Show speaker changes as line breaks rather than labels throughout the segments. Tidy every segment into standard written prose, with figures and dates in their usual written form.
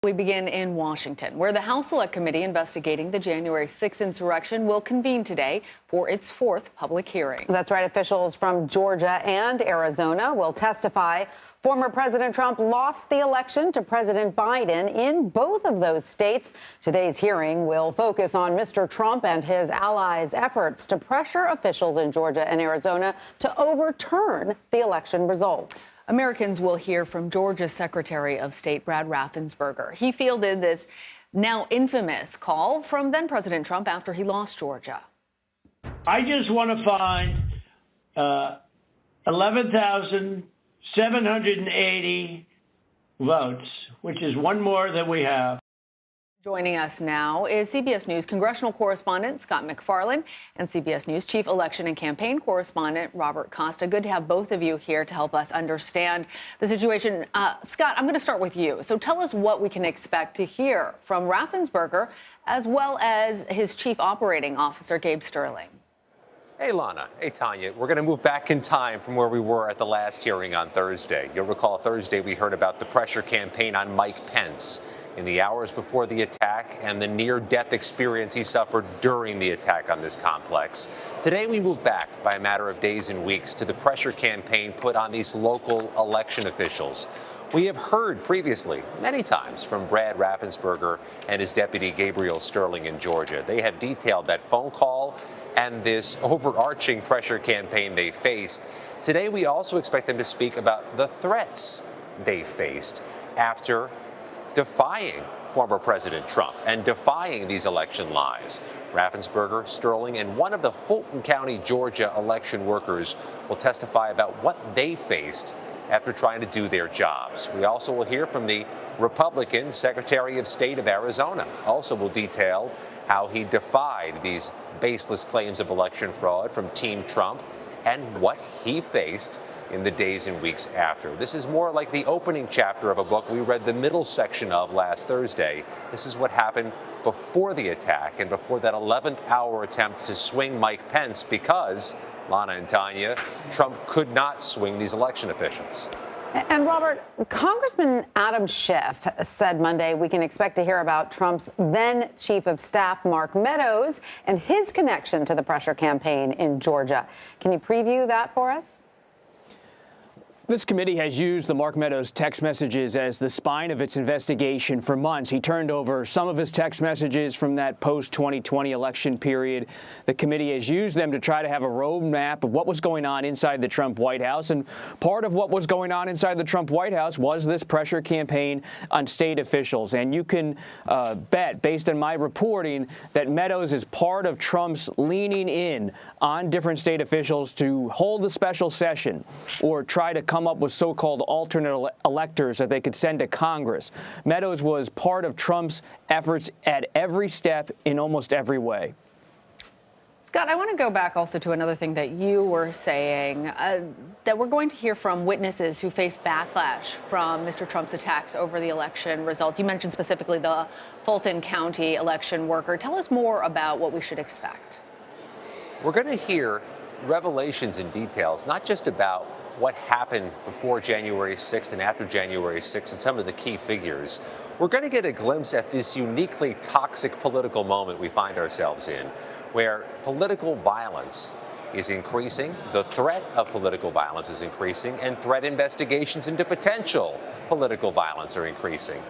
We begin in Washington, where the House Select Committee investigating the January 6th insurrection will convene today for its fourth public hearing.
That's right. Officials from Georgia and Arizona will testify. Former President Trump lost the election to President Biden in both of those states. Today's hearing will focus on Mr. Trump and his allies' efforts to pressure officials in Georgia and Arizona to overturn the election results.
Americans will hear from Georgia's Secretary of State Brad Raffensperger. He fielded this now infamous call from then-President Trump after he lost Georgia.
I just want to find 11,780 votes, which is one more than we have.
Joining us now is CBS News congressional correspondent Scott MacFarlane and CBS News chief election and campaign correspondent Robert Costa. Good to have both of you here to help us understand the situation. Scott, I'm going to start with you. So tell us what we can expect to hear from Raffensperger as well as his chief operating officer, Gabe Sterling.
Hey, Lana. Hey, Tanya. We're going to move back in time from where we were at the last hearing on Thursday. You'll recall Thursday we heard about the pressure campaign on Mike Pence in the hours before the attack and the near-death experience he suffered during the attack on this complex. Today we move back by a matter of days and weeks to the pressure campaign put on these local election officials. We have heard previously, many times, from Brad Raffensperger and his deputy Gabriel Sterling in Georgia. They have detailed that phone call and this overarching pressure campaign they faced. Today we also expect them to speak about the threats they faced after defying former President Trump and defying these election lies. Raffensperger, Sterling, and one of the Fulton County, Georgia election workers will testify about what they faced after trying to do their jobs. We also will hear from the Republican Secretary of State of Arizona. Also will detail how he defied these baseless claims of election fraud from Team Trump and what he faced in the days and weeks after. This is more like the opening chapter of a book we read the middle section of last Thursday. This is what happened before the attack and before that 11th hour attempt to swing Mike Pence because, Lana and Tanya, Trump could not swing these election officials.
And Robert, Congressman Adam Schiff said Monday we can expect to hear about Trump's then chief of staff, Mark Meadows, and his connection to the pressure campaign in Georgia. Can you preview that for us?
This committee has used the Mark Meadows text messages as the spine of its investigation for months. He turned over some of his text messages from that post-2020 election period. The committee has used them to try to have a roadmap of what was going on inside the Trump White House. And part of what was going on inside the Trump White House was this pressure campaign on state officials. And you can bet, based on my reporting, that Meadows is part of Trump's leaning in on different state officials to hold a special session or try to come up with so-called alternate electors that they could send to Congress. Meadows was part of Trump's efforts at every step in almost every way.
Scott, I want to go back also to another thing that you were saying, that we're going to hear from witnesses who face backlash from Mr. Trump's attacks over the election results. You mentioned specifically the Fulton County election worker. Tell us more about what we should expect.
We're going to hear revelations and details, not just about what happened before January 6th and after January 6th and some of the key figures. We're going to get a glimpse at this uniquely toxic political moment we find ourselves in, where political violence is increasing, the threat of political violence is increasing, and threat investigations into potential political violence are increasing.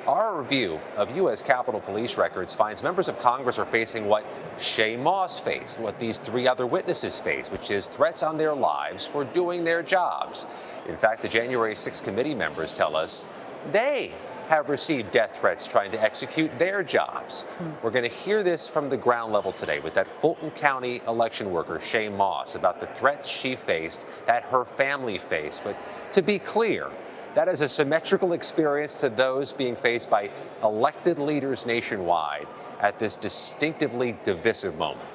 Our review of U.S. Capitol Police records finds members of Congress are facing what Shay Moss faced, what these three other witnesses faced, which is threats on their lives for doing their jobs. In fact, the January 6th committee members tell us they have received death threats trying to execute their jobs. We're going to hear this from the ground level today with that Fulton County election worker, Shay Moss, about the threats she faced, that her family faced. But to be clear, that is a symmetrical experience to those being faced by elected leaders nationwide at this distinctively divisive moment.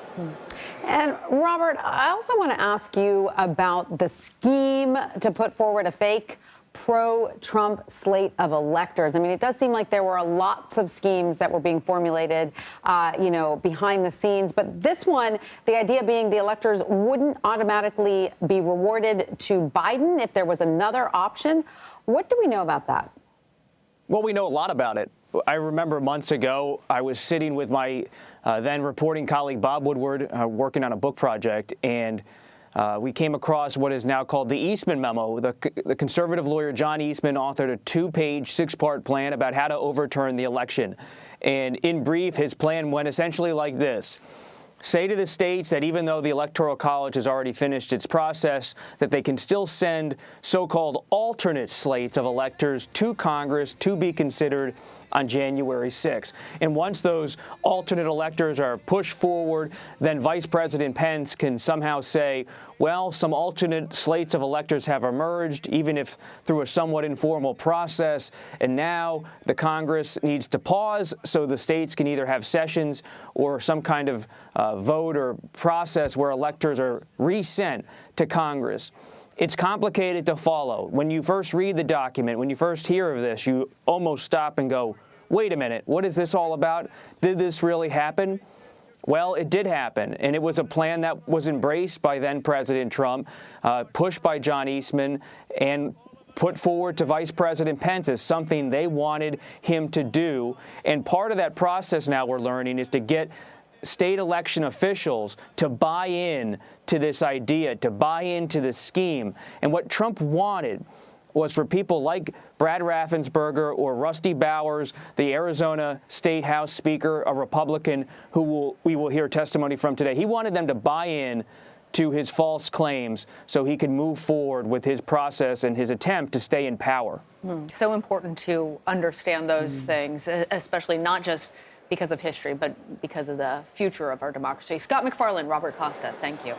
And Robert, I also want to ask you about the scheme to put forward a fake pro-Trump slate of electors. I mean, it does seem like there were lots of schemes that were being formulated, behind the scenes. But this one, the idea being the electors wouldn't automatically be rewarded to Biden if there was another option. What do we know about that?
Well, we know a lot about it. I remember months ago, I was sitting with my then reporting colleague Bob Woodward, working on a book project, and we came across what is now called the Eastman Memo. The conservative lawyer John Eastman authored a 2-page, 6-part plan about how to overturn the election. And in brief, his plan went essentially like this. Say to the states that even though the Electoral College has already finished its process, that they can still send so-called alternate slates of electors to Congress to be considered on January 6th. And once those alternate electors are pushed forward, then Vice President Pence can somehow say, well, some alternate slates of electors have emerged, even if through a somewhat informal process, and now the Congress needs to pause so the states can either have sessions or some kind of vote or process where electors are resent to Congress. It's complicated to follow. When you first read the document, when you first hear of this, you almost stop and go, wait a minute, what is this all about? Did this really happen? Well, it did happen, and it was a plan that was embraced by then President Trump, pushed by John Eastman, and put forward to Vice President Pence as something they wanted him to do. And part of that process now we're learning is to get state election officials to buy in to this idea, to buy into this scheme. And what Trump wanted was for people like Brad Raffensperger or Rusty Bowers, the Arizona State House Speaker, a Republican who we will hear testimony from today. He wanted them to buy in to his false claims so he could move forward with his process and his attempt to stay in power.
So important to understand those things, especially not just because of history, but because of the future of our democracy. Scott MacFarlane, Robert Costa, thank you.